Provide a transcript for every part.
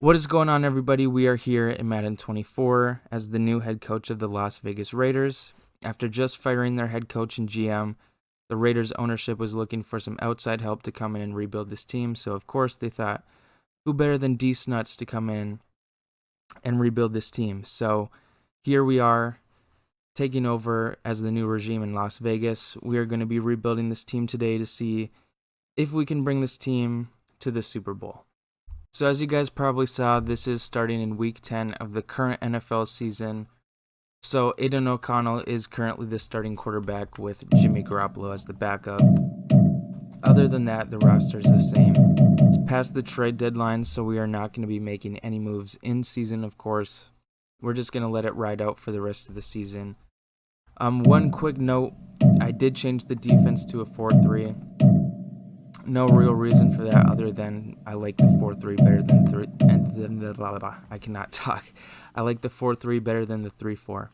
What is going on, everybody? We are here in Madden 24 as the new head coach of the Las Vegas Raiders. After just firing their head coach and GM, the Raiders ownership was looking for some outside help to come in and rebuild this team. So, of course, they thought, who better than D Snuts to come in and rebuild this team? So, here we are taking over as the new regime in Las Vegas. We are going to be rebuilding this team today to see if we can bring this team to the Super Bowl. So as you guys probably saw, this is starting in Week 10 of the current NFL season. So Aiden O'Connell is currently the starting quarterback with Jimmy Garoppolo as the backup. Other than that, the roster is the same. It's past the trade deadline, so we are not going to be making any moves in season, of course. We're just going to let it ride out for the rest of the season. One quick note, I did change the defense to a 4-3. No real reason for that other than I like the 4-3 better than I cannot talk. I like the 4-3 better than the 3-4.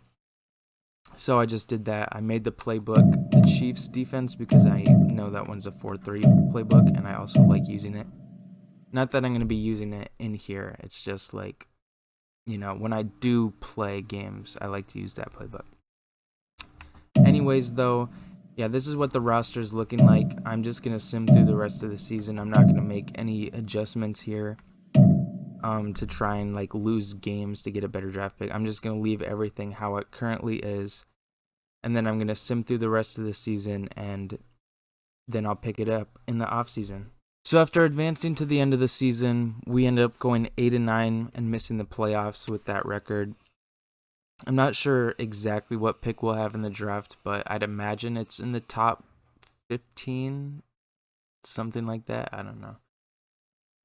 So I just did that. I made the playbook the Chiefs defense because I know that one's a 4-3 playbook and I also like using it. Not that I'm going to be using it in here. It's just like, when I do play games, I like to use that playbook. Anyways, though, yeah, this is what the roster is looking like. I'm just going to sim through the rest of the season. I'm not going to make any adjustments here to try and lose games to get a better draft pick. I'm just going to leave everything how it currently is. And then I'm going to sim through the rest of the season, and then I'll pick it up in the offseason. So after advancing to the end of the season, we end up going 8-9 and missing the playoffs with that record. I'm not sure exactly what pick we'll have in the draft, but I'd imagine it's in the top 15, something like that. I don't know.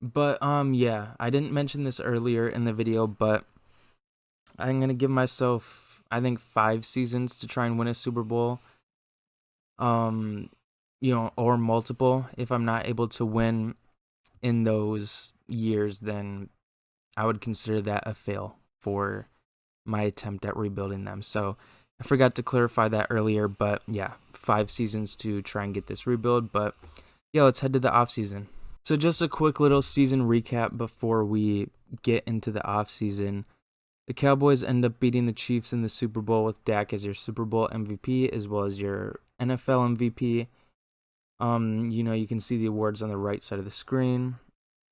But yeah, I didn't mention this earlier in the video, but I'm going to give myself, I think, 5 seasons to try and win a Super Bowl. Or multiple. If I'm not able to win in those years, then I would consider that a fail for my attempt at rebuilding them. So I forgot to clarify that earlier, but yeah, 5 seasons to try and get this rebuild. But yeah, let's head to the off season. So just a quick little season recap before we get into the off season. The Cowboys end up beating the Chiefs in the Super Bowl with Dak as your Super Bowl MVP as well as your NFL MVP. You can see the awards on the right side of the screen.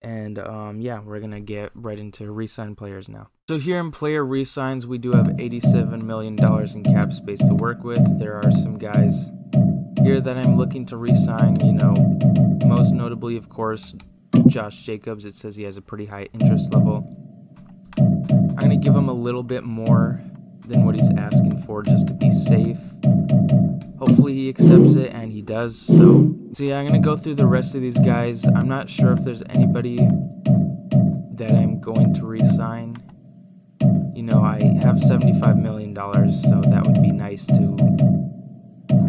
And yeah, we're going to get right into re-sign players now. So here in player re-signs, we do have $87 million in cap space to work with. There are some guys here that I'm looking to re-sign, most notably, of course, Josh Jacobs. It says he has a pretty high interest level. I'm going to give him a little bit more than what he's asking for just to be safe. Hopefully he accepts it, and he does. So yeah, I'm going to go through the rest of these guys. I'm not sure if there's anybody that I'm going to re-sign. I have $75 million, so that would be nice to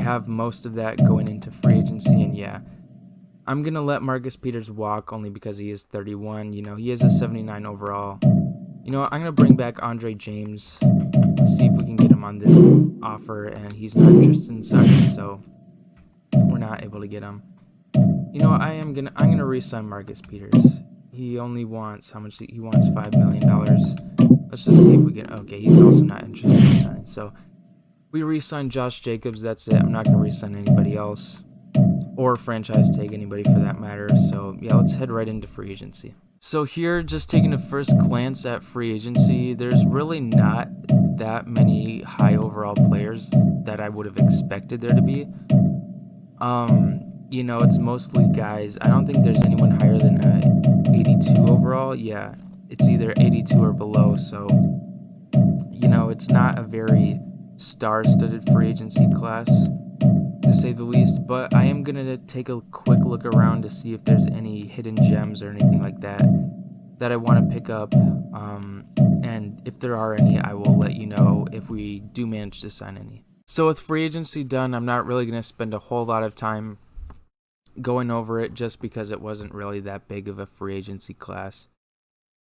have most of that going into free agency. And yeah, I'm going to let Marcus Peters walk only because he is 31. He is a 79 overall. I'm going to bring back Andre James. See if we can get him on this offer, and he's not interested in signing, so we're not able to get him. I'm gonna re-sign Marcus Peters. He only wants how much? He wants $5 million. Let's just see if we can. Okay, he's also not interested in signing. So we re-sign Josh Jacobs. That's it. I'm not gonna re-sign anybody else, or franchise tag anybody for that matter. So yeah, let's head right into free agency. So here, just taking a first glance at free agency, there's really not that many high overall players that I would have expected there to be. It's mostly guys. I don't think there's anyone higher than 82 overall. Yeah, it's either 82 or below. So, it's not a very star-studded free agency class, to say the least. But I am going to take a quick look around to see if there's any hidden gems or anything like that I want to pick up. And if there are any, I will let you know if we do manage to sign any. So with free agency done, I'm not really going to spend a whole lot of time going over it just because it wasn't really that big of a free agency class.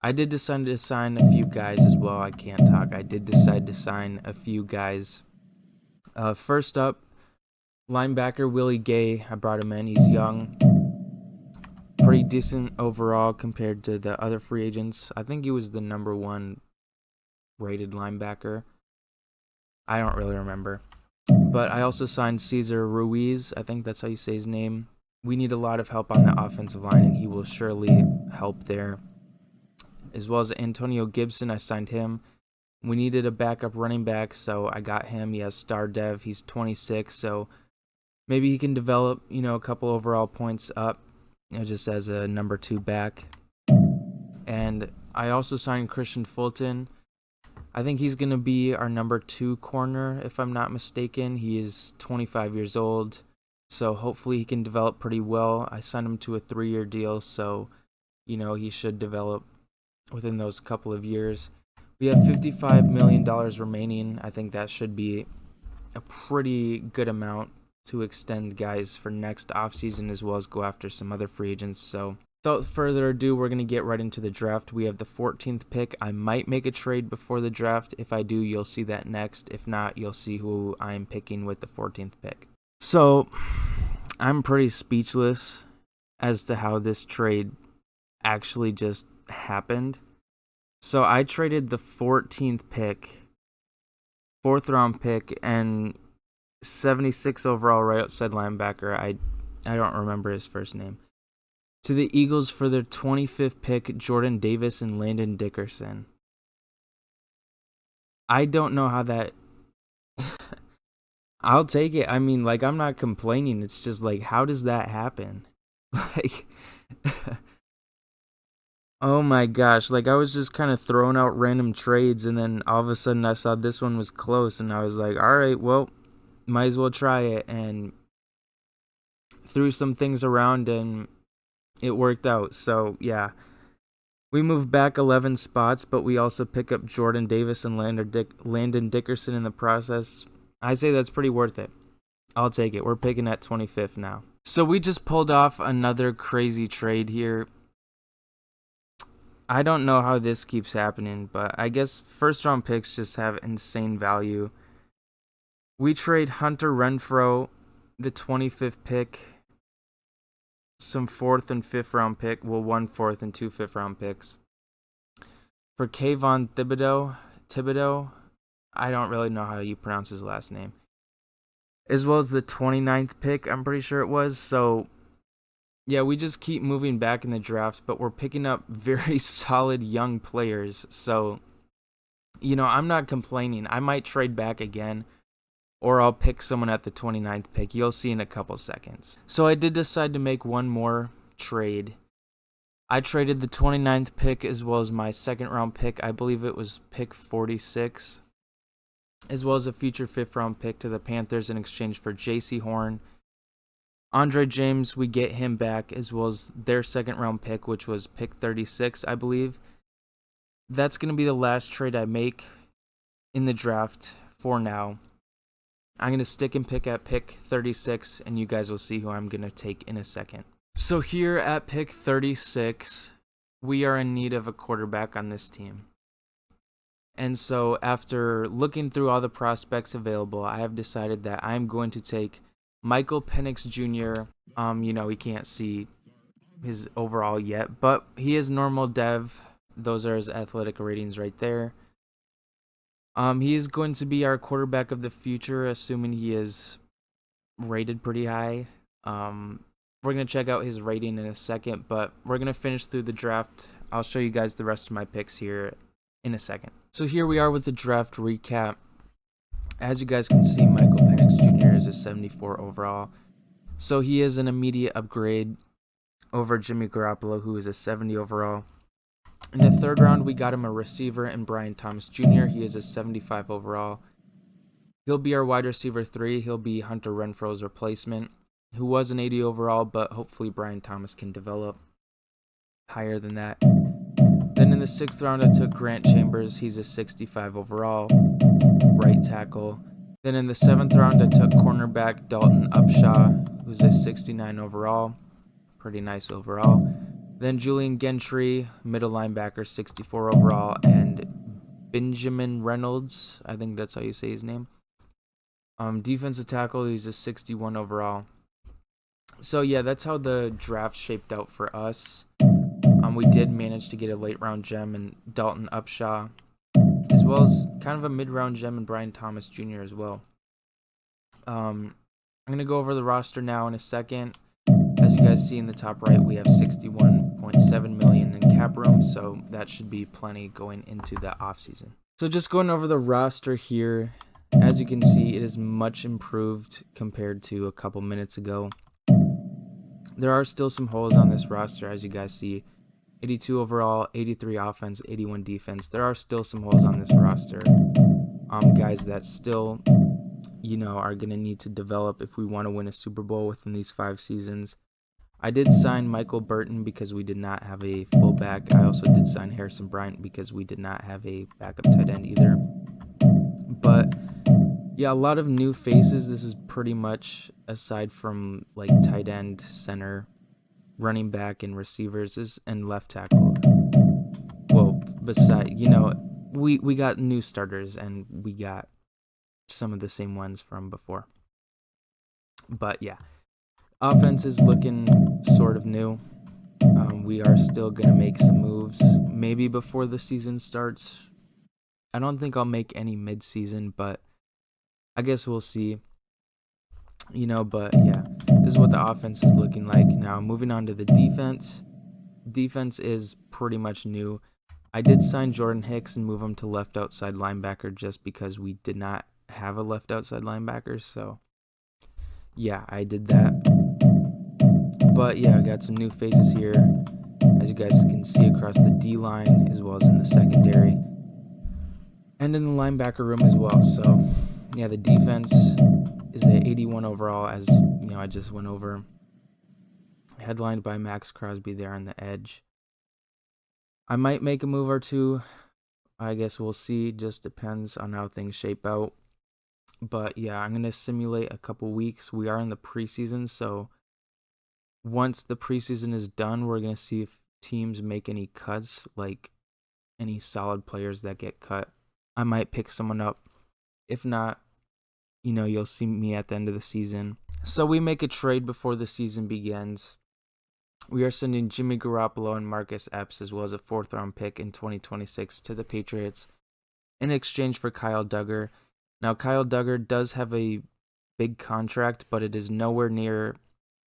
I did decide to sign a few guys as well. I can't talk. I did decide to sign a few guys. First up, linebacker Willie Gay. I brought him in. He's young. pretty decent overall compared to the other free agents. I think he was the number 1 rated linebacker. I don't really remember. But I also signed Cesar Ruiz. I think that's how you say his name. We need a lot of help on the offensive line, and he will surely help there. As well as Antonio Gibson, I signed him. We needed a backup running back, so I got him. He has star dev. He's 26, so maybe he can develop, a couple overall points up, just as a number 2 back. And I also signed Christian Fulton. I think he's going to be our number 2 corner, if I'm not mistaken. He is 25 years old, so hopefully he can develop pretty well. I signed him to a 3-year deal, so, he should develop within those couple of years. We have $55 million remaining. I think that should be a pretty good amount to extend guys for next offseason, as well as go after some other free agents. So without further ado, we're going to get right into the draft. We have the 14th pick. I might make a trade before the draft. If I do, you'll see that next. If not, you'll see who I'm picking with the 14th pick. So I'm pretty speechless as to how this trade actually just happened. So I traded the 14th pick, 4th round pick, and 76 overall right outside linebacker. I don't remember his first name. To the Eagles for their 25th pick, Jordan Davis and Landon Dickerson. I don't know how that... I'll take it. I mean, I'm not complaining. It's just how does that happen? Oh my gosh, I was just kind of throwing out random trades, and then all of a sudden I saw this one was close, and I was like, alright, well, might as well try it, and threw some things around, and it worked out. So, yeah, we moved back 11 spots, but we also pick up Jordan Davis and Landon Dickerson in the process. I say that's pretty worth it. I'll take it. We're picking at 25th now. So we just pulled off another crazy trade here. I don't know how this keeps happening, but I guess first-round picks just have insane value. We trade Hunter Renfrow, the 25th pick, some 4th and 5th round pick, 1 4th and 2 5th-round picks, for Kayvon Thibodeau, I don't really know how you pronounce his last name, as well as the 29th pick, I'm pretty sure it was. So yeah, we just keep moving back in the draft, but we're picking up very solid young players. So, I'm not complaining. I might trade back again, or I'll pick someone at the 29th pick. You'll see in a couple seconds. So I did decide to make one more trade. I traded the 29th pick as well as my 2nd round pick. I believe it was pick 46, as well as a future 5th round pick to the Panthers in exchange for J.C. Horn. Andre James, we get him back, as well as their 2nd round pick, which was pick 36, I believe. That's going to be the last trade I make in the draft for now. I'm going to stick and pick at pick 36, and you guys will see who I'm going to take in a second. So here at pick 36, we are in need of a quarterback on this team. And so after looking through all the prospects available, I have decided that I'm going to take Michael Penix Jr. He can't see his overall yet, but he is normal dev. Those are his athletic ratings right there. He is going to be our quarterback of the future, assuming he is rated pretty high. We're going to check out his rating in a second, but we're going to finish through the draft. I'll show you guys the rest of my picks here in a second. So here we are with the draft recap. As you guys can see, Michael Penix Jr. is a 74 overall. So he is an immediate upgrade over Jimmy Garoppolo, who is a 70 overall. In the 3rd round, we got him a receiver in Brian Thomas Jr. He is a 75 overall. He'll be our wide receiver 3. He'll be Hunter Renfrow's replacement, who was an 80 overall, but hopefully Brian Thomas can develop higher than that. Then in the 6th round, I took Grant Chambers. He's a 65 overall, right tackle. Then in the 7th round, I took cornerback Dalton Upshaw, who's a 69 overall, pretty nice overall. Then Julian Gentry, middle linebacker, 64 overall, and Benjamin Reynolds, I think that's how you say his name. Defensive tackle, he's a 61 overall. So yeah, that's how the draft shaped out for us. We did manage to get a late round gem in Dalton Upshaw, as well as kind of a mid round gem in Brian Thomas Jr. as well. I'm gonna go over the roster now in a second. As you guys see in the top right, we have 61.7 million in cap room, so that should be plenty going into the offseason. So just going over the roster here, as you can see, it is much improved compared to a couple minutes ago. There are still some holes on this roster, as you guys see. 82 overall, 83 offense, 81 defense. There are still some holes on this roster. Guys that still, are going to need to develop if we want to win a Super Bowl within these 5 seasons. I did sign Michael Burton because we did not have a fullback. I also did sign Harrison Bryant because we did not have a backup tight end either. But yeah, a lot of new faces. This is pretty much, aside from like tight end, center, running back, and receivers, and left tackle. Well, we got new starters and we got some of the same ones from before. But yeah, offense is looking sort of new. We are still going to make some moves, maybe before the season starts. I don't think I'll make any mid-season, but I guess we'll see. But yeah, this is what the offense is looking like. Now, moving on to the defense. Defense is pretty much new. I did sign Jordan Hicks and move him to left outside linebacker just because we did not have a left outside linebacker. So, yeah, I did that. But, yeah, I got some new faces here, as you guys can see across the D-line as well as in the secondary. And in the linebacker room as well. So, yeah, the defense is at 81 overall, as I just went over. Headlined by Max Crosby there on the edge. I might make a move or two. I guess we'll see. Just depends on how things shape out. But yeah, I'm going to simulate a couple weeks. We are in the preseason, so once the preseason is done, we're going to see if teams make any cuts, like any solid players that get cut. I might pick someone up. If not, you'll see me at the end of the season. So we make a trade before the season begins. We are sending Jimmy Garoppolo and Marcus Epps, as well as a 4th-round pick in 2026 to the Patriots in exchange for Kyle Duggar. Now, Kyle Duggar does have a big contract, but it is nowhere near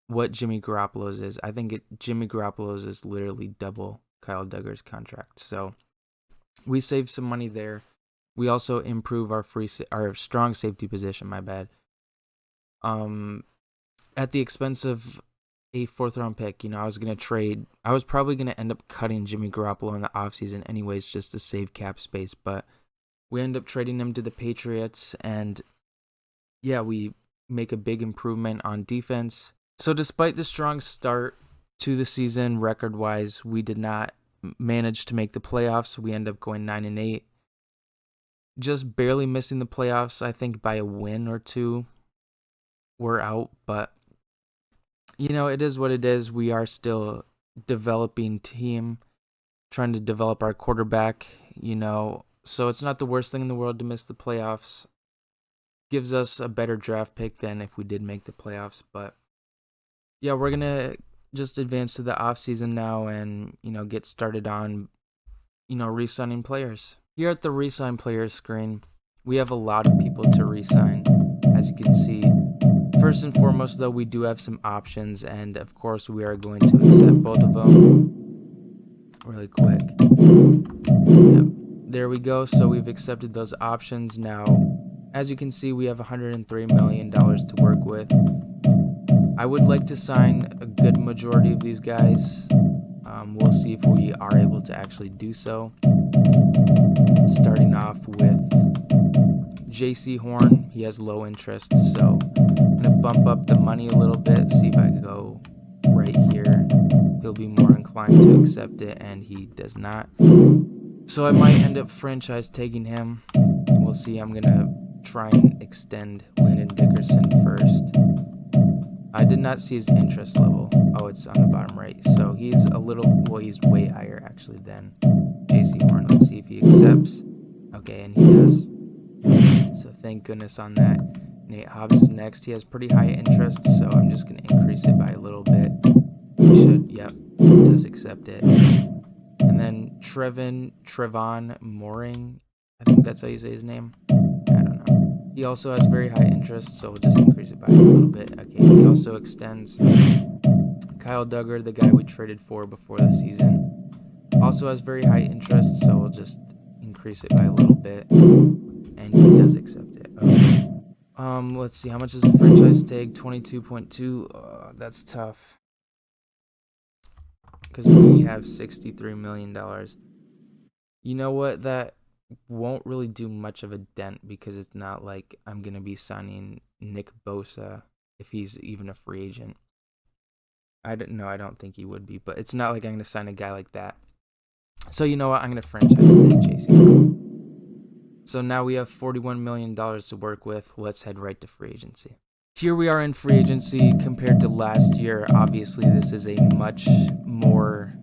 what Jimmy Garoppolo's is. I think Jimmy Garoppolo's is literally double Kyle Duggar's contract. So we save some money there. We also improve our strong safety position, my bad. At the expense of a 4th-round pick, I was probably going to end up cutting Jimmy Garoppolo in the offseason anyways, just to save cap space, but we end up trading him to the Patriots, and yeah, we make a big improvement on defense. So despite the strong start to the season record-wise, we did not manage to make the playoffs. We end up going 9-8. Just barely missing the playoffs. I think by a win or two, we're out, but it is what it is. We are still developing team, trying to develop our quarterback, so it's not the worst thing in the world to miss the playoffs. Gives us a better draft pick than if we did make the playoffs, but yeah, we're going to just advance to the offseason now and, get started on, re-signing players. Here at the re-sign players screen, we have a lot of people to re-sign, as you can see. First and foremost, though, we do have some options, and of course, we are going to accept both of them really quick. Yep. There we go. So we've accepted those options. Now, as you can see, we have $103 million to work with. I would like to sign a good majority of these guys. We'll see if we are able to actually do so. Starting off with JC Horn. He has low interest, so I'm going to bump up the money a little bit, see if I can go right here. He'll be more inclined to accept it, and he does not. So I might end up franchise tagging him. We'll see. I'm going to try and extend Landon Dickerson first. I did not see his interest level. Oh, it's on the bottom right. So he's he's way higher actually than JC Horn. Let's see if he accepts. Okay, and he does. So thank goodness on that. Nate Hobbs is next. He has pretty high interest, so I'm just going to increase it by a little bit. He should, yep, he does accept it. And then Trevon Mooring, I think that's how you say his name. I don't know. He also has very high interest, so we'll just increase it by a little bit. Okay, he also extends. Kyle Duggar, the guy we traded for before the season, also has very high interest, so we'll just increase it by a little bit. And he does accept it. Okay. Let's see, how much is the franchise tag? 22.2. That's tough, because we have $63 million. You know what? That won't really do much of a dent, because it's not like I'm going to be signing Nick Bosa if he's even a free agent. I don't think he would be, but it's not like I'm going to sign a guy like that. So you know what? I'm going to franchise tag J.C. So now we have $41 million to work with. Let's head right to free agency. Here we are in free agency compared to last year. Obviously, this is a much more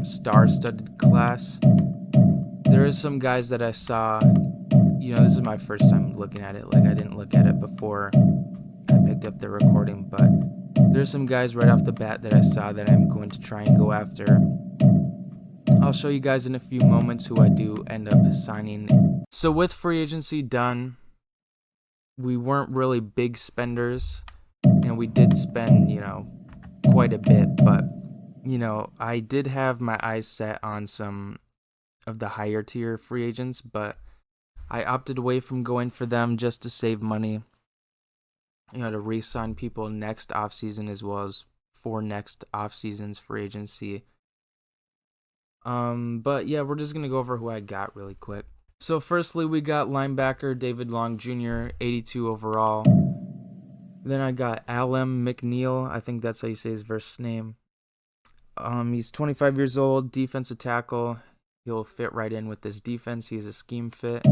star-studded class. There are some guys that I saw, this is my first time looking at it. Like, I didn't look at it before I picked up the recording, but there's some guys right off the bat that I saw that I'm going to try and go after. I'll show you guys in a few moments who I do end up signing. So with free agency done, we weren't really big spenders, and we did spend, quite a bit, but, I did have my eyes set on some of the higher tier free agents, but I opted away from going for them just to save money, to re-sign people next offseason as well as for next offseason's free agency. But yeah, we're just going to go over who I got really quick. So firstly, we got linebacker David Long Jr., 82 overall. Then I got Alem McNeil. I think that's how you say his first name. He's 25 years old, defensive tackle. He'll fit right in with this defense. He's a scheme fit.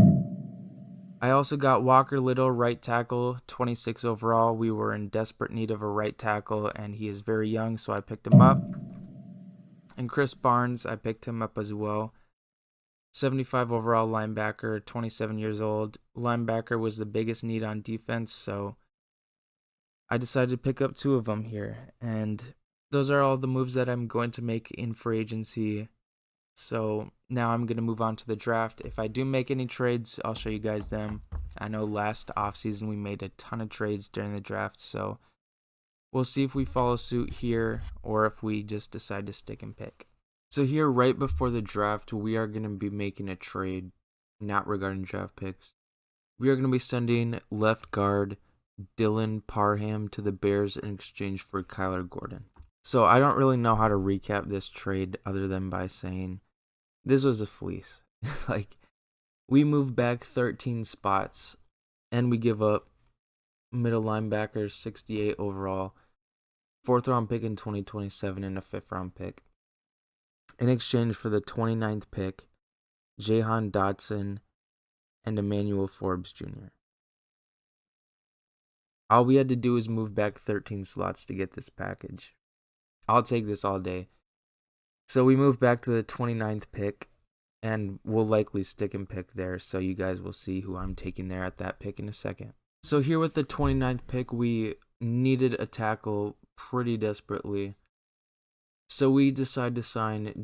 I also got Walker Little, right tackle, 26 overall. We were in desperate need of a right tackle, and he is very young, so I picked him up. And Chris Barnes, I picked him up as well. 75 overall linebacker, 27 years old. Linebacker was the biggest need on defense, so I decided to pick up two of them here. And those are all the moves that I'm going to make in free agency. So now I'm going to move on to the draft. If I do make any trades, I'll show you guys them. I know last offseason we made a ton of trades during the draft, so we'll see if we follow suit here or if we just decide to stick and pick. So here, right before the draft, we are going to be making a trade, not regarding draft picks. We are going to be sending left guard Dylan Parham to the Bears in exchange for Kyler Gordon. So I don't really know how to recap this trade other than by saying this was a fleece. Like, we moved back 13 spots and we give up middle linebacker 68 overall, 4th round pick in 2027 and a 5th round pick in exchange for the 29th pick, Jahan Dotson, and Emmanuel Forbes Jr. All we had to do was move back 13 slots to get this package. I'll take this all day. So we move back to the 29th pick, and we'll likely stick and pick there, so you guys will see who I'm taking there at that pick in a second. So here with the 29th pick, we needed a tackle pretty desperately. So we decided to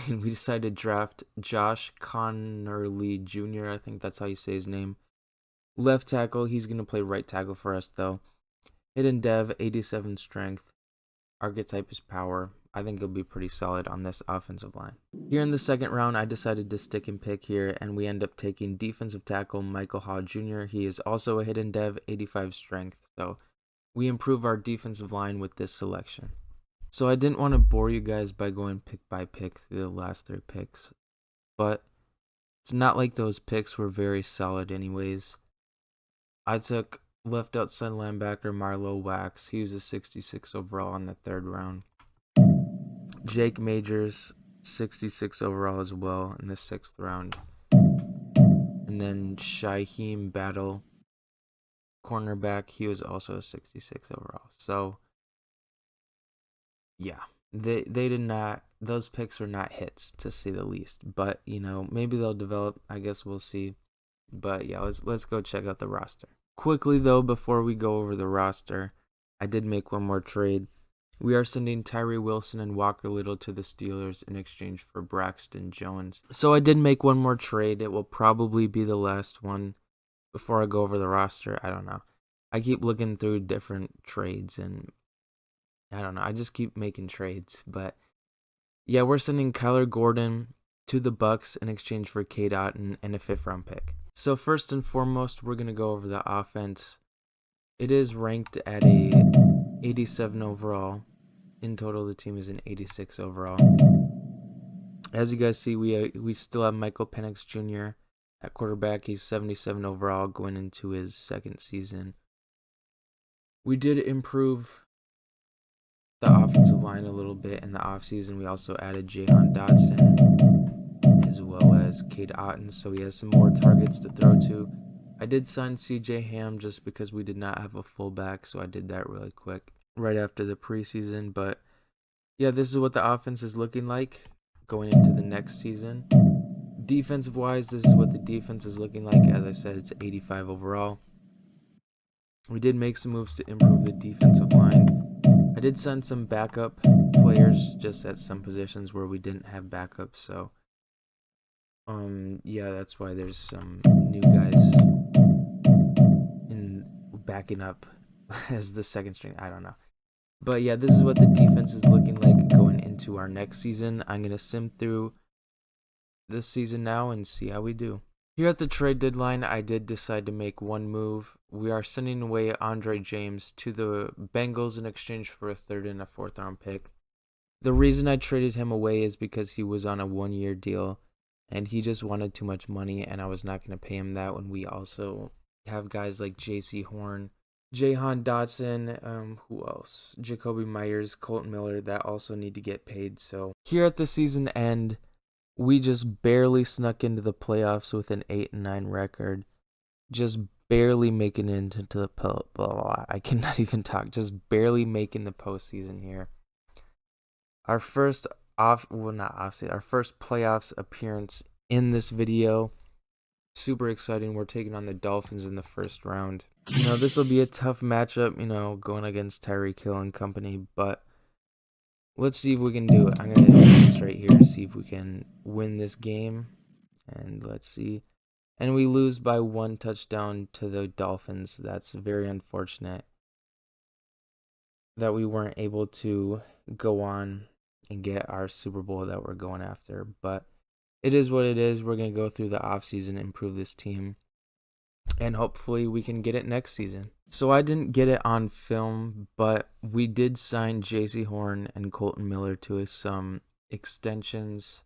we decided to draft Josh Connerly Jr., I think that's how you say his name. Left tackle, he's going to play right tackle for us though. Hidden dev, 87 strength. Archetype is power. I think he'll be pretty solid on this offensive line. Here in the second round, I decided to stick and pick here, and we end up taking defensive tackle Michael Haw Jr. He is also a hidden dev, 85 strength, so we improve our defensive line with this selection. So I didn't want to bore you guys by going pick by pick through the last 3 picks, but it's not like those picks were very solid anyways. I took left outside linebacker Marlo Wax. He was a 66 overall in the 3rd round. Jake Majors, 66 overall as well in the 6th round. And then Shaheem Battle, cornerback, he was also a 66 overall. So yeah, they did not, those picks were not hits to say the least, but maybe they'll develop. I guess we'll see. But yeah, let's go check out the roster. Quickly though, before we go over the roster, I did make one more trade. We are sending Tyree Wilson and Walker Little to the Steelers in exchange for Braxton Jones. So I did make one more trade. It will probably be the last one before I go over the roster. I don't know. I keep looking through different trades and I don't know. I just keep making trades. But yeah, we're sending Kyler Gordon to the Bucks in exchange for Cade Otton and a 5th-round pick. So first and foremost, we're going to go over the offense. It is ranked at a 87 overall. In total, the team is an 86 overall. As you guys see, we still have Michael Penix Jr. at quarterback. He's 77 overall going into his 2nd season. We did improve the offensive line a little bit in the offseason. We also added Jahan Dotson as well as Cade Otton, so he has some more targets to throw to. I did sign CJ Ham just because we did not have a fullback, so I did that really quick right after the preseason. But yeah, this is what the offense is looking like going into the next season. Defensive wise, this is what the defense is looking like. As I said, it's 85 overall. We did make some moves to improve the defensive line. I did send some backup players just at some positions where we didn't have backups, so yeah, that's why there's some new guys in backing up as the 2nd string. I don't know. But yeah, this is what the defense is looking like going into our next season. I'm going to sim through this season now and see how we do. Here at the trade deadline, I did decide to make one move. We are sending away Andre James to the Bengals in exchange for a 3rd and a 4th-round pick. The reason I traded him away is because he was on a 1-year deal, and he just wanted too much money, and I was not going to pay him that when we also have guys like J.C. Horn, Jahan Dotson, who else? Jacoby Myers, Colton Miller, that also need to get paid. So here at the season end, we just barely snuck into the playoffs with an 8-9 record. Just barely making it into the I cannot even talk. Just barely making the postseason here. Our first our first playoffs appearance in this video. Super exciting. We're taking on the Dolphins in the 1st round. This will be a tough matchup, going against Tyreek Hill and company, but let's see if we can do it. I'm going to hit this right here to see if we can win this game, and let's see. And we lose by 1 touchdown to the Dolphins. That's very unfortunate that we weren't able to go on and get our Super Bowl that we're going after, but it is what it is. We're going to go through the offseason, improve this team, and hopefully we can get it next season. So I didn't get it on film, but we did sign J.C. Horn and Colton Miller to some extensions.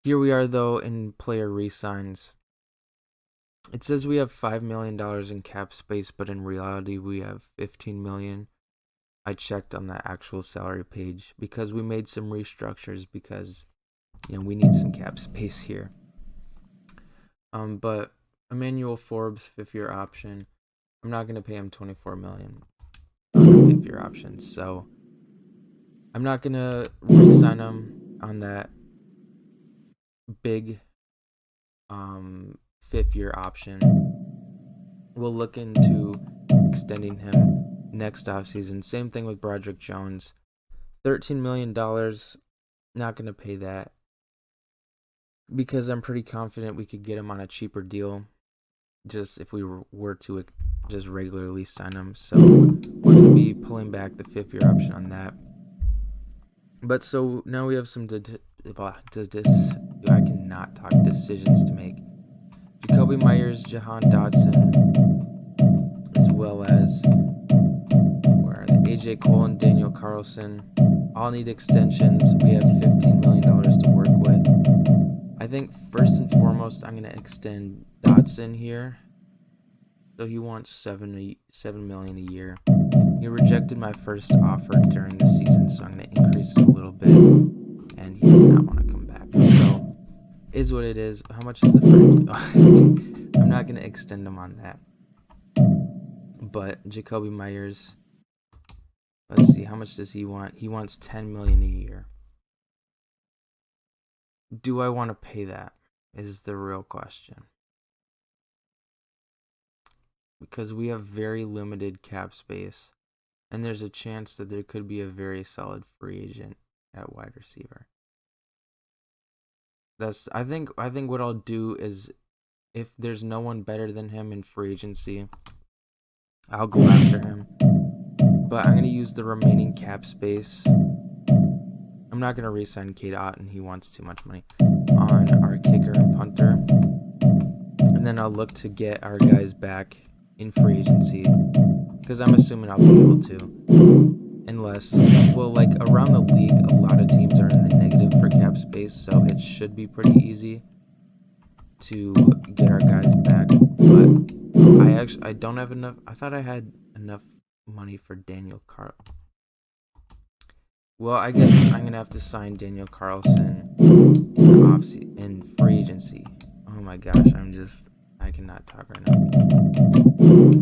Here we are, though, in player re-signs. It says we have $5 million in cap space, but in reality we have $15 million. I checked on the actual salary page because we made some restructures because we need some cap space here. But Emmanuel Forbes, 5th-year option. I'm not going to pay him $24 million on the 5th-year option, so I'm not going to re-sign him on that big 5th-year option. We'll look into extending him next offseason. Same thing with Broderick Jones. $13 million. Not going to pay that because I'm pretty confident we could get him on a cheaper deal just if we were to just regularly sign him. So we're going to be pulling back the 5th-year option on that. But so now we have some I cannot talk decisions to make. Jacoby Myers, Jahan Dotson, as well as AJ Cole and Daniel Carlson all need extensions. We have $15 million to work with. I think first and foremost, I'm going to extend Dotson here. So he wants $7 million a year. He rejected my first offer during the season, so I'm going to increase it a little bit. And he does not want to come back. So, is what it is. How much is the first? I'm not going to extend him on that. But Jacoby Myers, let's see, how much does he want? He wants $10 million a year. Do I want to pay that? Is the real question. because we have very limited cap space, and there's a chance that there could be a very solid free agent at wide receiver. I think what I'll do is, if there's no one better than him in free agency, I'll go after him. But I'm going to use the remaining cap space. I'm not going to re-sign Cade Otton. He wants too much money on our kicker and punter. And then I'll look to get our guys back in free agency, because I'm assuming I'll be able to. Unless, well, like around the league, a lot of teams are in the negative for cap space, so it should be pretty easy to get our guys back. But I don't have enough. I thought I had enough money for Daniel Carl. Well, I guess I'm going to have to sign Daniel Carlson in free agency. Oh my gosh, I cannot talk right now.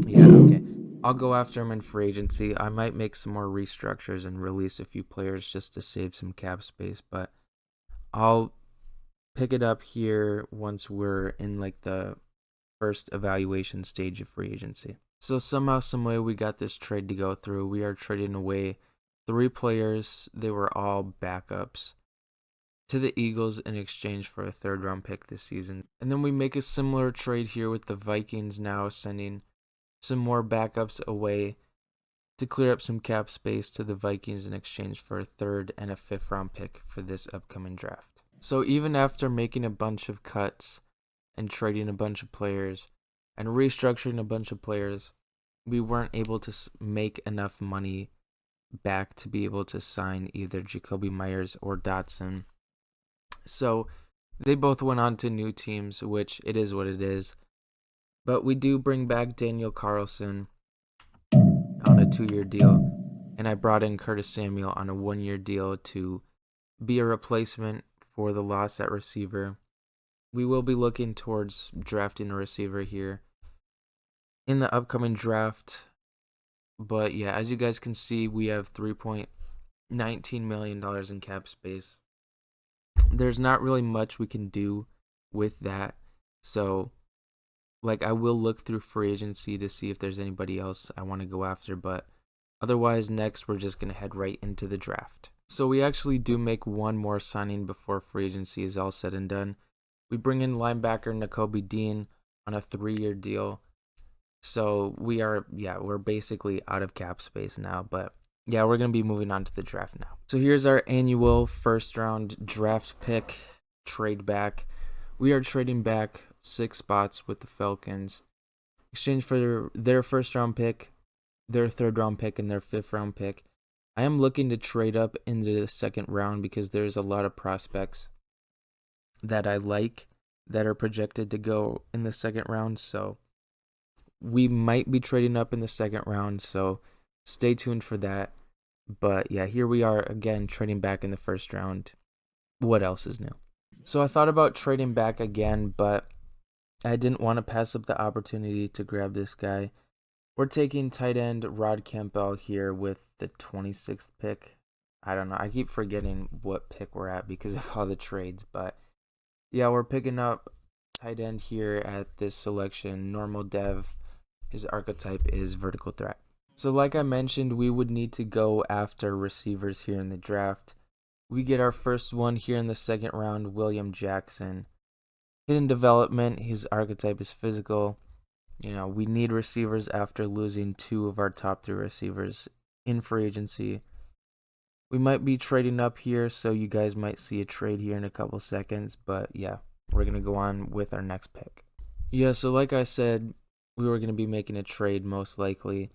Yeah, okay. I'll go after him in free agency. I might make some more restructures and release a few players just to save some cap space, but I'll pick it up here once we're in like the first evaluation stage of free agency. So somehow, some way, we got this trade to go through. We are trading away 3 players. They were all backups to the Eagles in exchange for a 3rd-round pick this season. And then we make a similar trade here with the Vikings now sending some more backups away to clear up some cap space to the Vikings in exchange for a 3rd and a 5th-round pick for this upcoming draft. So even after making a bunch of cuts and trading a bunch of players and restructuring a bunch of players, we weren't able to make enough money back to be able to sign either Jacoby Myers or Dotson. So they both went on to new teams, which it is what it is. But we do bring back Daniel Carlson on a 2-year deal, and I brought in Curtis Samuel on a 1-year deal to be a replacement for the loss at receiver. We will be looking towards drafting a receiver here in the upcoming draft. But yeah, as you guys can see, we have $3.19 million in cap space. There's not really much we can do with that. So, like, I will look through free agency to see if there's anybody else I want to go after. But otherwise, next, we're just going to head right into the draft. So we actually do make one more signing before free agency is all said and done. We bring in linebacker Nakobe Dean on a 3-year deal. So we're basically out of cap space now, but yeah, we're going to be moving on to the draft now. So here's our annual 1st-round draft pick trade back. We are trading back 6 spots with the Falcons. Exchange for their 1st-round pick, their 3rd-round pick, and their 5th-round pick. I am looking to trade up into the 2nd round because there's a lot of prospects that I like that are projected to go in the 2nd round, so we might be trading up in the 2nd round, so stay tuned for that. But yeah, here we are again trading back in the 1st round. What else is new? So I thought about trading back again, but I didn't want to pass up the opportunity to grab this guy. We're taking tight end Rod Campbell here with the 26th pick. I don't know. I keep forgetting what pick we're at because of all the trades, but yeah, we're picking up tight end here at this selection. Normal dev. His archetype is vertical threat. So like I mentioned, we would need to go after receivers here in the draft. We get our first one here in the 2nd round, William Jackson. Hidden development, his archetype is physical. You know, we need receivers after losing 2 of our top 3 receivers in free agency. We might be trading up here, so you guys might see a trade here in a couple seconds. But yeah, we're going to go on with our next pick. Yeah, so like I said, we were going to be making a trade most likely.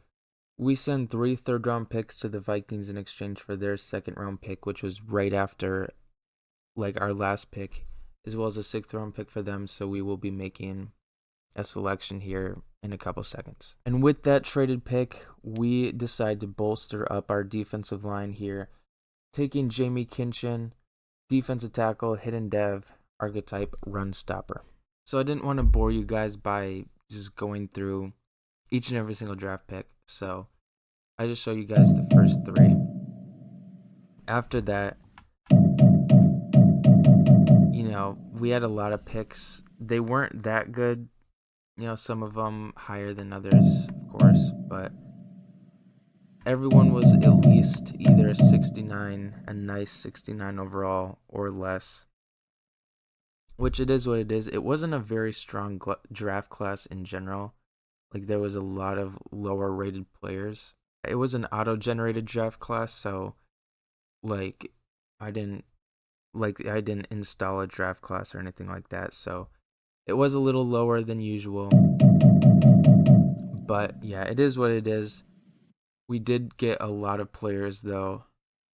We send 3 3rd-round picks to the Vikings in exchange for their 2nd-round pick, which was right after like our last pick, as well as a 6th-round pick for them. So we will be making a selection here in a couple seconds. And with that traded pick, we decide to bolster up our defensive line here, taking Jamie Kinchin, defensive tackle, hidden dev, archetype, run stopper. So I didn't want to bore you guys by just going through each and every single draft pick. So I just show you guys the first 3. After that, you know, we had a lot of picks. They weren't that good. Some of them higher than others, of course, but everyone was at least either a 69, a nice 69 overall, or less, which it is what it is. It wasn't a very strong draft class in general. Like, there was a lot of lower rated players. It was an auto generated draft class, so like I didn't I didn't install a draft class or anything like that, so it was a little lower than usual. But yeah, it is what it is. We did get a lot of players though,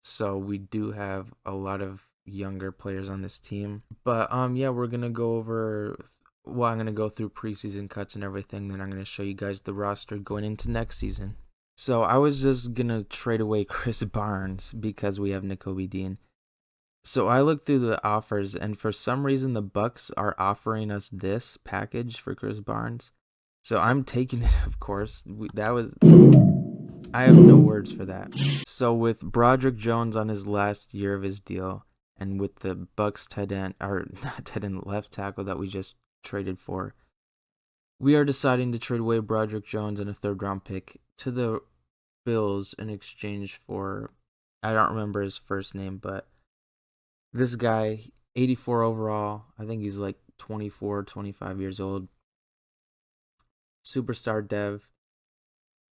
so we do have a lot of younger players on this team. But yeah, we're gonna go over. Well, I'm gonna go through preseason cuts and everything. Then I'm gonna show you guys the roster going into next season. So I was just gonna trade away Chris Barnes because we have Nakobe Dean. So I looked through the offers, and for some reason the Bucks are offering us this package for Chris Barnes. So I'm taking it, of course. I have no words for that. So with Broderick Jones on his last year of his deal, and with the Bucks tight end, or not tight end, left tackle that we just traded for, we are deciding to trade away Broderick Jones and a 3rd-round pick to the Bills in exchange for, I don't remember his first name, but this guy, 84 overall, I think he's like 24, 25 years old, superstar dev,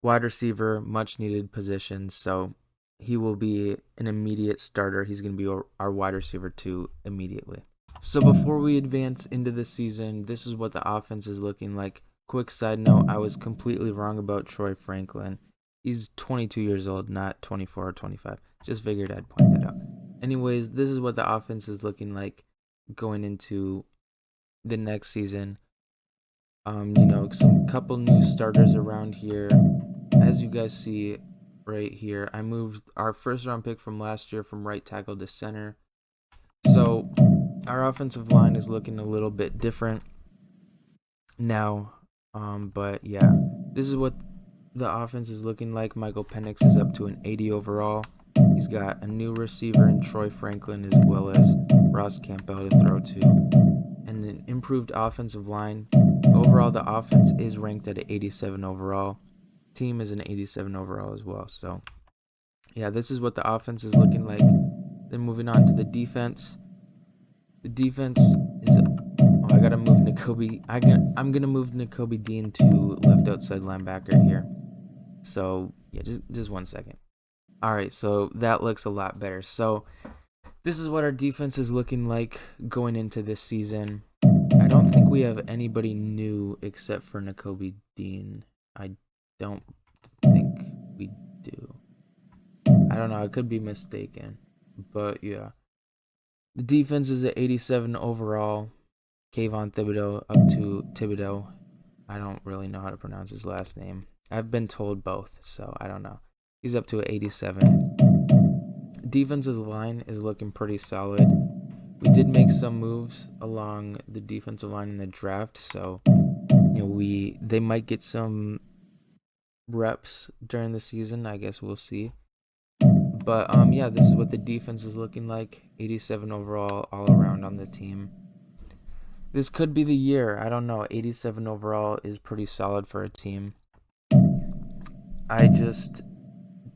wide receiver, much needed position, so he will be an immediate starter. He's going to be our wide receiver 2 immediately. So before we advance into the season, this is what the offense is looking like. Quick side note, I was completely wrong about Troy Franklin. He's 22 years old, not 24 or 25. Just figured I'd point that out. Anyways, this is what the offense is looking like going into the next season. Some couple new starters around here. As you guys see right here, I moved our 1st-round pick from last year from right tackle to center. So our offensive line is looking a little bit different now. But yeah, this is what the offense is looking like. Michael Penix is up to an 80 overall. He's got a new receiver in Troy Franklin as well as Ross Campbell to throw to, and an improved offensive line. Overall, the offense is ranked at an 87 overall. Team is an 87 overall as well. So yeah, this is what the offense is looking like. Then moving on to the defense. The defense is. I gotta move Nakobe. I'm gonna move Nakobe Dean to left outside linebacker here. So yeah, just 1 second. All right, so that looks a lot better. So this is what our defense is looking like going into this season. I don't think we have anybody new except for Nakobe Dean. I don't think we do. I don't know. I could be mistaken. But yeah. The defense is at 87 overall. Kayvon Thibodeau up to Thibodeau. I don't really know how to pronounce his last name. I've been told both, so I don't know. He's up to an 87. Defensive line is looking pretty solid. We did make some moves along the defensive line in the draft, so they might get some reps during the season. I guess we'll see. But yeah, this is what the defense is looking like. 87 overall all around on the team. This could be the year. I don't know. 87 overall is pretty solid for a team. I just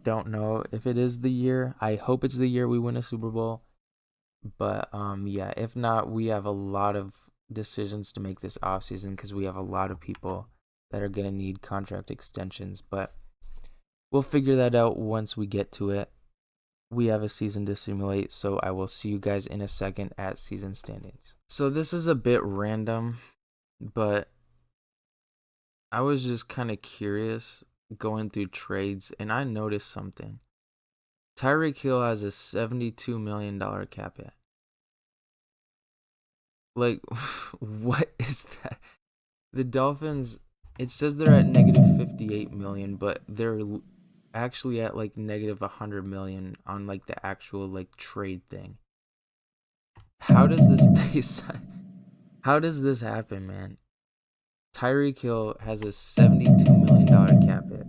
don't know if it is the year. I hope it's the year we win a Super Bowl. But yeah, if not, we have a lot of decisions to make this offseason because we have a lot of people that are going to need contract extensions. But we'll figure that out once we get to it. We have a season to simulate, so I will see you guys in a second at season standings. So this is a bit random, but I was just kind of curious going through trades, and I noticed something. Tyreek Hill has a $72 million cap hit. Like, what is that? The Dolphins, it says they're at negative 58 million, but they're actually at like negative 100 million on like the actual like trade thing. How does this happen, man? Tyreek Hill has a $72 million cap hit.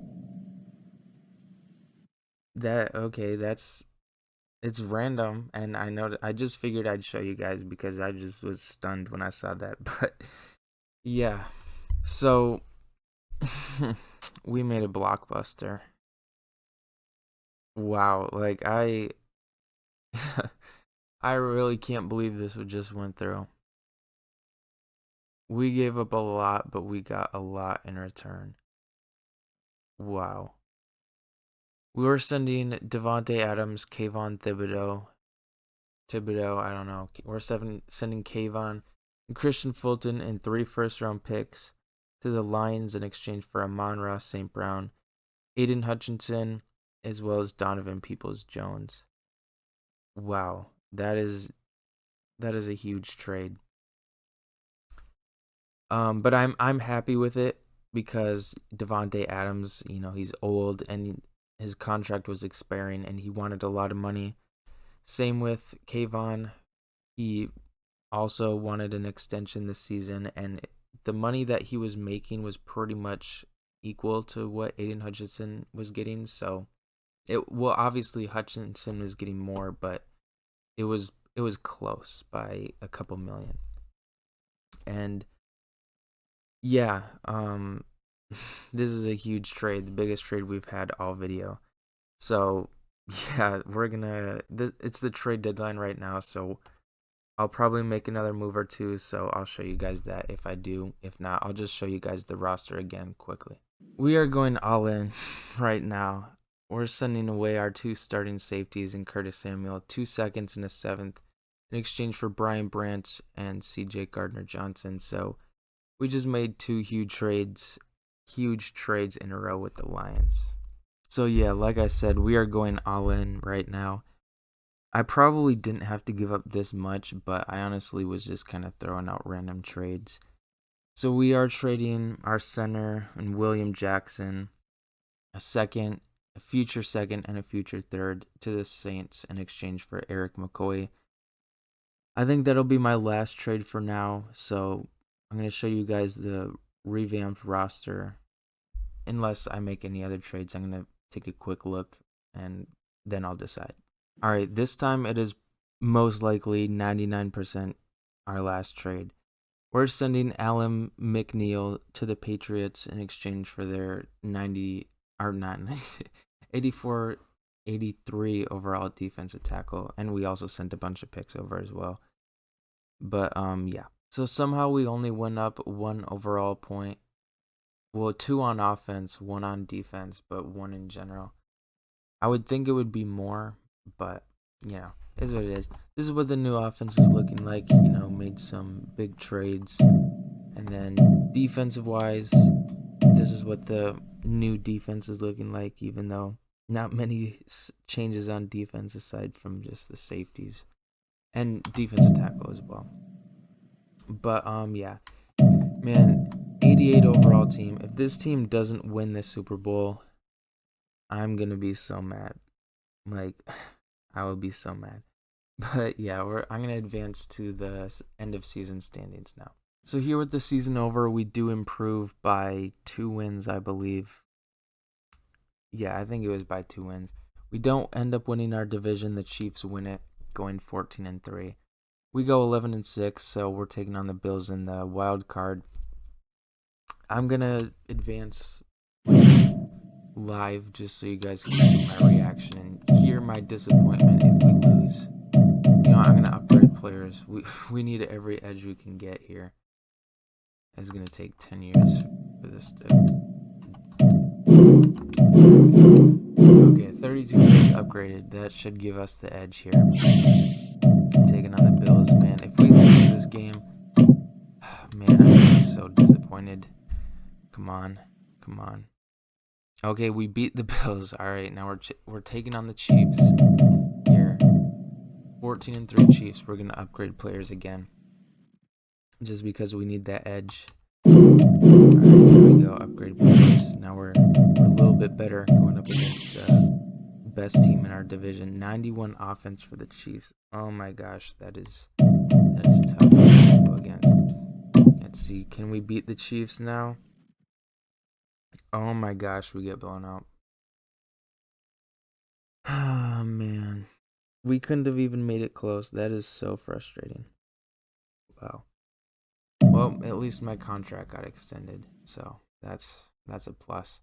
It's random, and I just figured I'd show you guys because I just was stunned when I saw that. But yeah, So we made a blockbuster. Wow, like I really can't believe this would just went through. We gave up a lot, but we got a lot in return. Wow. We were sending Devontae Adams, Kayvon Thibodeau, I don't know. We're sending Kayvon and Christian Fulton and 3 first-round picks to the Lions in exchange for Amon-Ra St. Brown, Aiden Hutchinson, as well as Donovan Peoples-Jones. Wow, that is a huge trade. But I'm happy with it because Devontae Adams, he's old and his contract was expiring and he wanted a lot of money. Same with Kayvon. He also wanted an extension this season, and the money that he was making was pretty much equal to what Aiden Hutchinson was getting. So obviously Hutchinson was getting more, but it was close by a couple million. And yeah, this is a huge trade, the biggest trade we've had all video. So yeah, it's the trade deadline right now, so I'll probably make another move or two, so I'll show you guys that if I do. If not, I'll just show you guys the roster again quickly. We are going all in right now. We're sending away our 2 starting safeties in Curtis Samuel, 2 seconds and a 7th, in exchange for Brian Branch and C.J. Gardner-Johnson. So we just made 2 huge trades in a row with the Lions. So yeah, like I said, we are going all in right now. I probably didn't have to give up this much, but I honestly was just kind of throwing out random trades. So we are trading our center and William Jackson, a future second, and a future third to the Saints in exchange for Eric McCoy. I think that'll be my last trade for now, so I'm going to show you guys the revamped roster. Unless I make any other trades, I'm going to take a quick look, and then I'll decide. All right, this time it is most likely 99% our last trade. We're sending Alan McNeil to the Patriots in exchange for their 84, 83 overall defensive tackle, and we also sent a bunch of picks over as well. But yeah. So somehow we only went up 1 overall point. Well, 2 on offense, 1 on defense, but 1 in general. I would think it would be more, but is what it is. This is what the new offense is looking like. Made some big trades, and then defensive wise, this is what the new defense is looking like. Even though not many changes on defense aside from just the safeties and defensive tackle as well. But yeah, man, 88 overall team. If this team doesn't win the Super Bowl, I'm gonna be so mad. Like, I would be so mad. But yeah, I'm gonna advance to the end of season standings now. So here with the season over, we do improve by 2 wins, I believe. Yeah, I think it was by 2 wins. We don't end up winning our division. The Chiefs win it, going 14-3. We go 11-6, so we're taking on the Bills in the wild card. I'm gonna advance live just so you guys can see my reaction and hear my disappointment if we lose. I'm gonna upgrade players. We need every edge we can get here. It's gonna take 10 years for this to. Okay, 32 upgraded. That should give us the edge here. Taking on the Bills, man. If we lose this game, man, I'm so disappointed. Come on. Okay, we beat the Bills. All right, now we're taking on the Chiefs here. 14-3 Chiefs. We're gonna upgrade players again, just because we need that edge. All right, here we go. Upgrade players. Now we're a little bit better going up against the best team in our division. 91 offense for the Chiefs. Oh my gosh, that is tough to go against. Let's see. Can we beat the Chiefs now? Oh my gosh, we get blown out. Oh man. We couldn't have even made it close. That is so frustrating. Wow. Well, Well, at least my contract got extended, so that's a plus.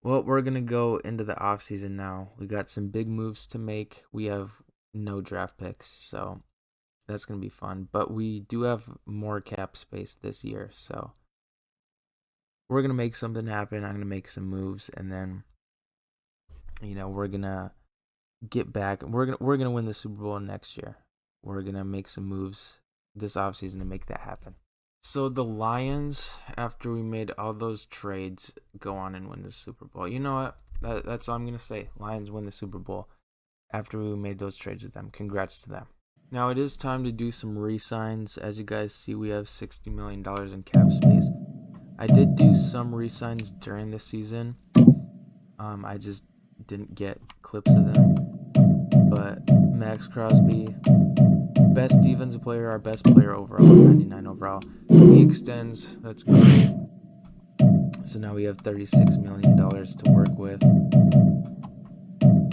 Well, we're gonna go into the off season now. We got some big moves to make. We have no draft picks, so that's gonna be fun. But we do have more cap space this year, so we're gonna make something happen. I'm gonna make some moves, and then we're gonna get back. We're gonna win the Super Bowl next year. We're gonna make some moves this offseason to make that happen. So the Lions, after we made all those trades, go on and win the Super Bowl. You know what? That's all I'm gonna say. Lions win the Super Bowl after we made those trades with them. Congrats to them. Now it is time to do some re-signs. As you guys see, we have $60 million in cap space. I did do some re-signs during the season. I just didn't get clips of them. But Max Crosby, best defensive player, our best player overall, 99 overall. He extends. That's great. So now we have $36 million to work with.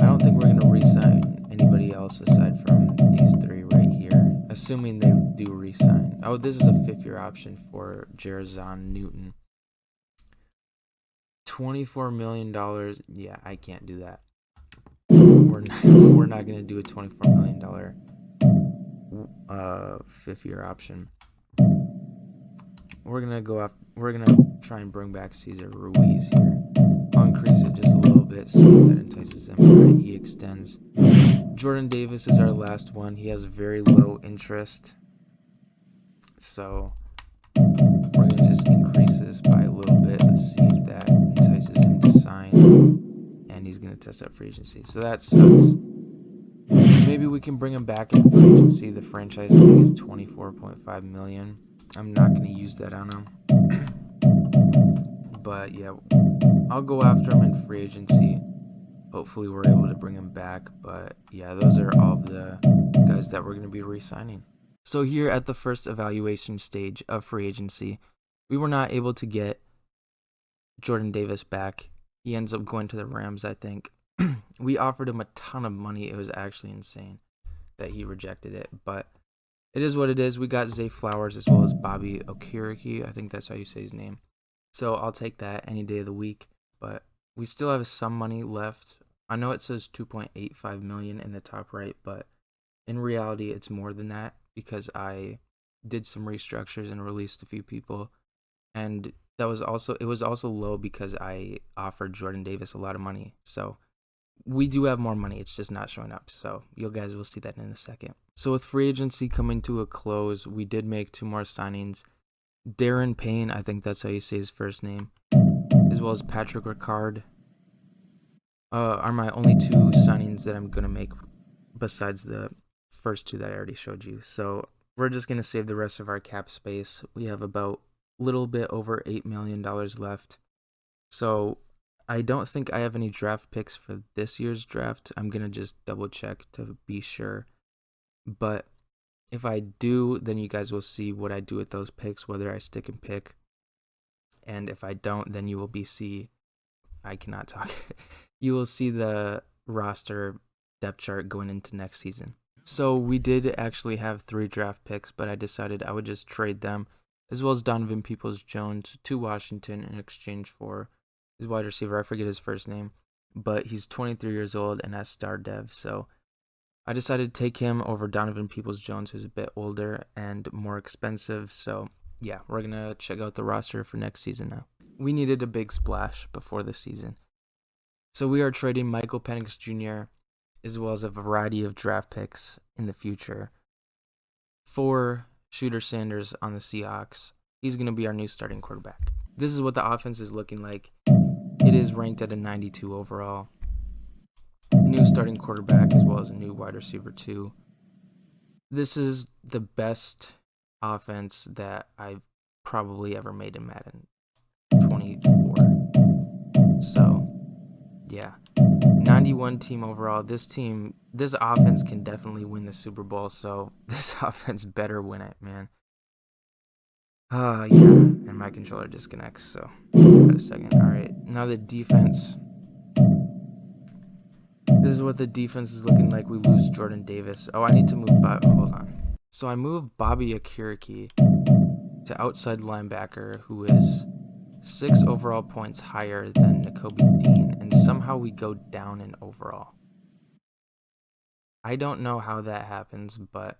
I don't think we're going to re-sign anybody else aside from these three right here, assuming they do re-sign. Oh, this is a fifth-year option for Jarizon Newton. $24 million. Yeah, I can't do that. We're not going to do a $24 million fifth-year option. We're gonna try and bring back Cesar Ruiz here. I'll increase it just a little bit, see if that entices him. Alright, he extends. Jordan Davis is our last one. He has very low interest, so we're gonna just increase this by a little bit. Let's see if that entices him to sign. And he's gonna test out free agency. So that sucks. Maybe we can bring him back in free agency. The franchise tag is $24.5 million. I'm not going to use that on him. But yeah, I'll go after him in free agency. Hopefully we're able to bring him back. But yeah, those are all of the guys that we're going to be re-signing. So here at the first evaluation stage of free agency, we were not able to get Jordan Davis back. He ends up going to the Rams, I think. We offered him a ton of money. It was actually insane that he rejected it. But it is what it is. We got Zay Flowers as well as Bobby Okereke. I think that's how you say his name. So I'll take that any day of the week. But we still have some money left. I know it says $2.85 million in the top right, but in reality, it's more than that because I did some restructures and released a few people. And it was also low because I offered Jordan Davis a lot of money. So we do have more money. It's just not showing up. So you guys will see that in a second. So with free agency coming to a close, we did make two more signings. Darren Payne, I think that's how you say his first name, as well as Patrick Ricard, are my only two signings that I'm going to make besides the first two that I already showed you. So we're just going to save the rest of our cap space. We have about a little bit over $8 million left. So I don't think I have any draft picks for this year's draft. I'm going to just double check to be sure. But if I do, then you guys will see what I do with those picks, whether I stick and pick. And if I don't, then you will I cannot talk. You will see the roster depth chart going into next season. So we did actually have 3 draft picks, but I decided I would just trade them, as well as Donovan Peoples-Jones, to Washington in exchange for his wide receiver. I forget his first name, but he's 23 years old and has star dev. So I decided to take him over Donovan Peoples-Jones, who's a bit older and more expensive. So yeah, we're going to check out the roster for next season now. We needed a big splash before the season. So we are trading Michael Penix Jr. as well as a variety of draft picks in the future for Shooter Sanders on the Seahawks. He's going to be our new starting quarterback. This is what the offense is looking like. It is ranked at a 92 overall. New starting quarterback as well as a new wide receiver too. This is the best offense that I've probably ever made in Madden 24. So, yeah. 91 team overall. This offense can definitely win the Super Bowl, so this offense better win it, man. Yeah, and my controller disconnects, so wait a second. All right, now the defense. This is what the defense is looking like. We lose Jordan Davis. Oh, I need to move Hold on. So I moved Bobby Okereke to outside linebacker who is 6 overall points higher than Nakobe Dean, and somehow we go down in overall. I don't know how that happens, but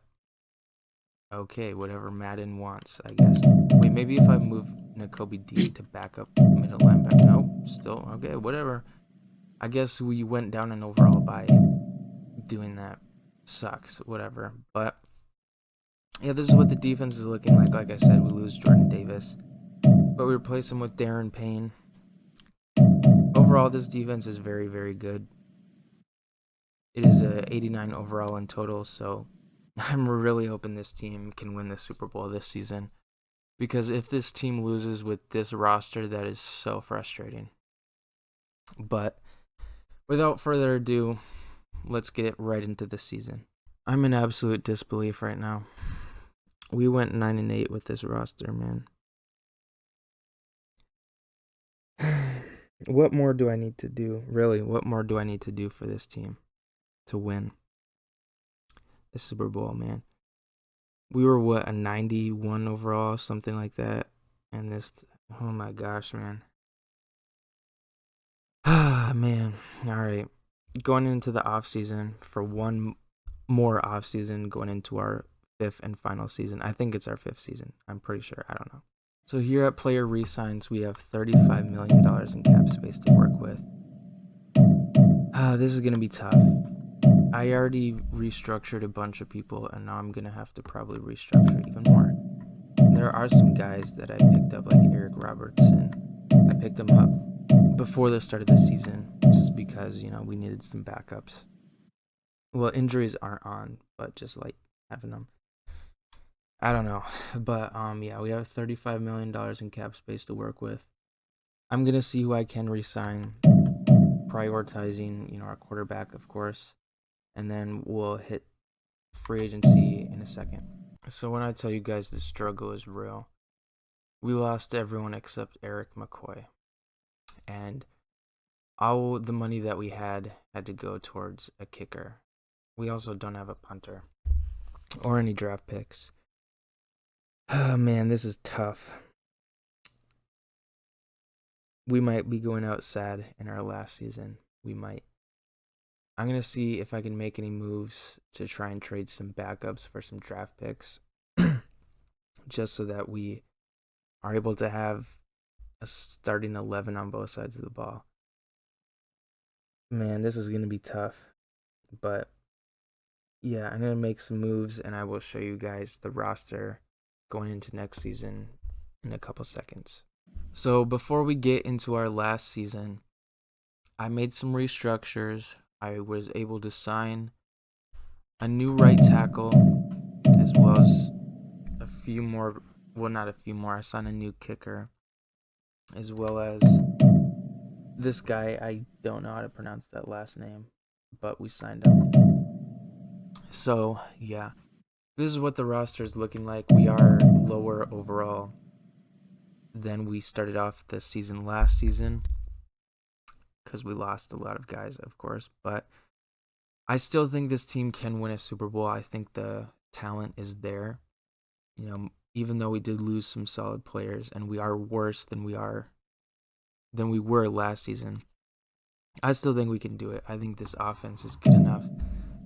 okay, whatever Madden wants, I guess. Wait, maybe if I move Nakobe Dean to backup middle linebacker. Nope, still okay, whatever. I guess we went down in overall by doing that. Sucks, whatever. But yeah, this is what the defense is looking like. Like I said, we lose Jordan Davis, but we replace him with Darren Payne. Overall, this defense is very, very good. It is a 89 overall in total, so I'm really hoping this team can win the Super Bowl this season. Because if this team loses with this roster, that is so frustrating. But without further ado, let's get right into the season. I'm in absolute disbelief right now. We went 9-8 with this roster, man. What more do I need to do? Really, what more do I need to do for this team to win the Super Bowl, man? We were, a 91 overall, something like that. And this, oh my gosh, man. Ah, man. All right. Going into the offseason, for one more offseason, going into our 5th and final season. I think it's our 5th season. I'm pretty sure. I don't know. So here at Player Resigns, we have $35 million in cap space to work with. This is going to be tough. I already restructured a bunch of people, and now I'm going to have to probably restructure even more. There are some guys that I picked up, like Eric Robertson. I picked him up before the start of the season, just because, we needed some backups. Well, injuries aren't on, but just like having them. I don't know. But, yeah, we have $35 million in cap space to work with. I'm going to see who I can re-sign, prioritizing, our quarterback, of course. And then we'll hit free agency in a second. So when I tell you guys the struggle is real, we lost everyone except Eric McCoy. And all the money that we had to go towards a kicker. We also don't have a punter or any draft picks. Oh, man, this is tough. We might be going out sad in our last season. We might. I'm going to see if I can make any moves to try and trade some backups for some draft picks. Just so that we are able to have a starting 11 on both sides of the ball. Man, this is going to be tough. But yeah, I'm going to make some moves, and I will show you guys the roster going into next season in a couple seconds. So before we get into our last season, I made some restructures. I was able to sign a new right tackle, as well as a few more, well, not a few more, I signed a new kicker, as well as this guy, I don't know how to pronounce that last name, but we signed him. So, yeah, this is what the roster is looking like. We are lower overall than we started off the season last season, because we lost a lot of guys, of course, but I still think this team can win a Super Bowl. I think the talent is there. Even though we did lose some solid players and we are worse than we were last season, I still think we can do it. I think this offense is good enough.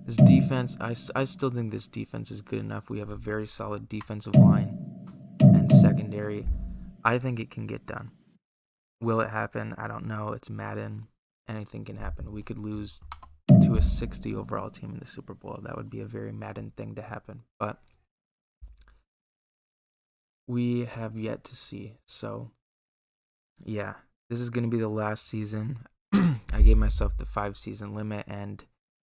This defense, I still think this defense is good enough. We have a very solid defensive line and secondary. I think it can get done. Will it happen? I don't know. It's Madden. Anything can happen. We could lose to a 60 overall team in the Super Bowl. That would be a very Madden thing to happen. But we have yet to see. So, yeah, this is going to be the last season. I gave myself the 5-season limit, and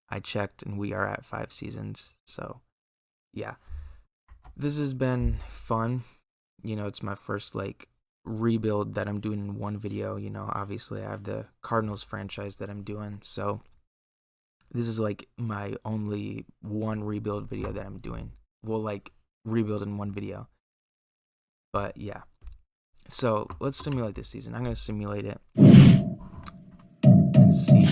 I checked, and we are at 5 seasons. So, yeah, this has been fun. It's my first, rebuild that I'm doing in one video. Obviously I have the Cardinals franchise that I'm doing, so this is my only one rebuild video that I'm doing. We'll rebuild in one video. But yeah, so let's simulate this season. I'm going to simulate it and see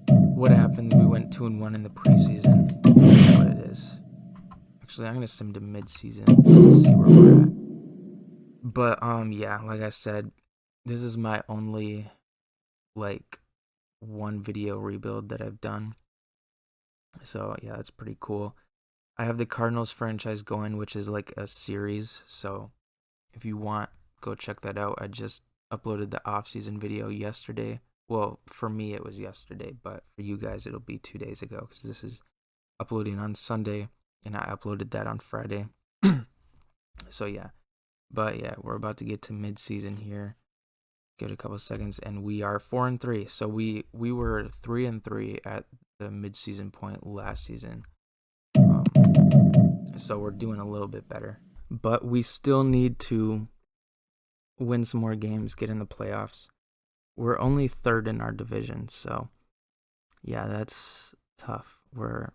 what happens. We went 2-1 in the preseason. What it is. Actually, I'm going to sim to mid-season just to see where we're at. But yeah, like I said, this is my only like one video rebuild that I've done. So yeah, that's pretty cool. I have the Cardinals franchise going, which is like a series. So if you want, go check that out. I just uploaded the off-season video yesterday. Well, for me it was yesterday, but for you guys it'll be 2 days ago because this is uploading on Sunday, and I uploaded that on Friday. So yeah, but yeah, we're about to get to mid-season here. Give it a couple seconds, and we are 4-3. So we were 3-3 at the mid-season point last season. So we're doing a little bit better, but we still need to win some more games, get in the playoffs. We're only third in our division, so yeah, that's tough. We're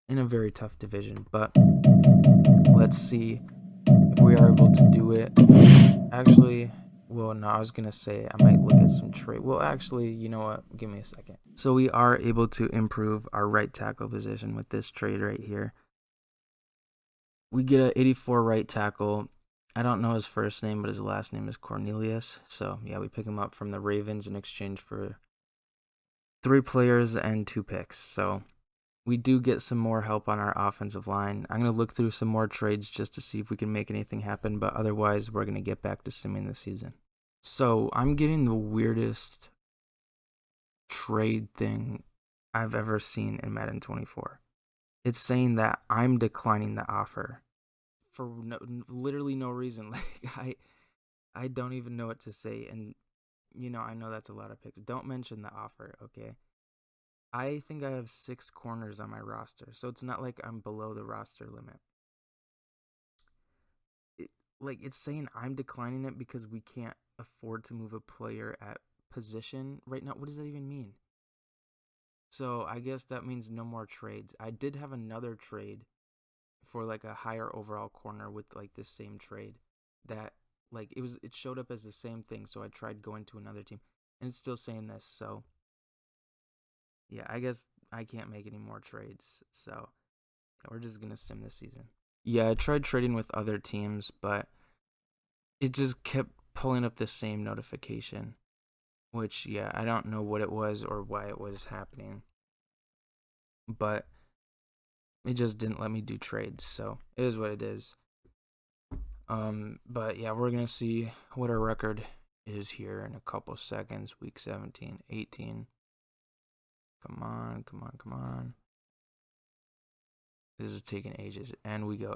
in a very tough division, but let's see if we are able to do it. Actually, well, no, I was going to say I might look at some trade. Well, actually, you know what? Give me a second. So we are able to improve our right tackle position with this trade right here. We get an 84 right tackle. I don't know his first name, but his last name is Cornelius. So, yeah, we pick him up from the Ravens in exchange for 3 players and 2 picks. So, we do get some more help on our offensive line. I'm going to look through some more trades just to see if we can make anything happen, but otherwise, we're going to get back to simming this season. So, I'm getting the weirdest trade thing I've ever seen in Madden 24. It's saying that I'm declining the offer for literally no reason. Like I don't even know what to say, and I know that's a lot of picks. Don't mention the offer, okay? I think I have 6 corners on my roster, so it's not like I'm below the roster limit. It's saying I'm declining it because we can't afford to move a player at position right now. What does that even mean? So I guess that means no more trades. I did have another trade for like a higher overall corner with like this same trade that like it showed up as the same thing, so I tried going to another team and it's still saying this. So yeah, I guess I can't make any more trades. So yeah, we're just gonna sim this season. Yeah, I tried trading with other teams, but it just kept pulling up the same notification, which yeah, I don't know what it was or why it was happening, but it just didn't let me do trades. So it is what it is. But yeah, we're gonna see what our record is here in a couple seconds. Week 17, 18. Come on, come on, come on. This is taking ages, and we go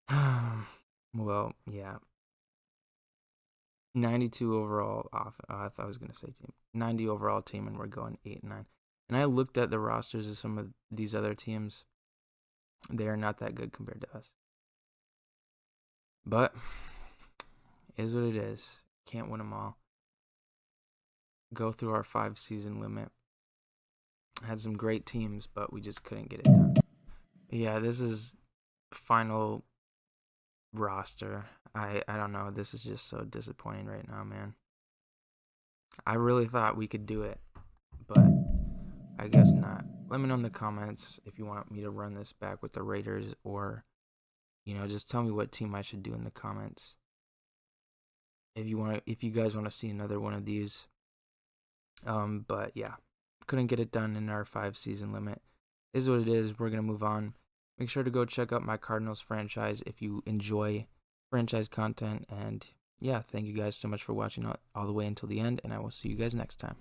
8-9. Well, yeah. 92 overall off. I thought I was gonna say team. 90 overall team, and we're going 8-9. And I looked at the rosters of some of these other teams. They are not that good compared to us. But it is what it is. Can't win them all. Go through our 5-season limit. Had some great teams, but we just couldn't get it done. Yeah, this is final roster. I don't know. This is just so disappointing right now, man. I really thought we could do it, but I guess not. Let me know in the comments if you want me to run this back with the Raiders, or just tell me what team I should do in the comments. If you guys want to see another one of these. But yeah, couldn't get it done in our 5-season limit. Is what it is. We're gonna move on. Make sure to go check out my Cardinals franchise if you enjoy franchise content. And yeah, thank you guys so much for watching all the way until the end, and I will see you guys next time.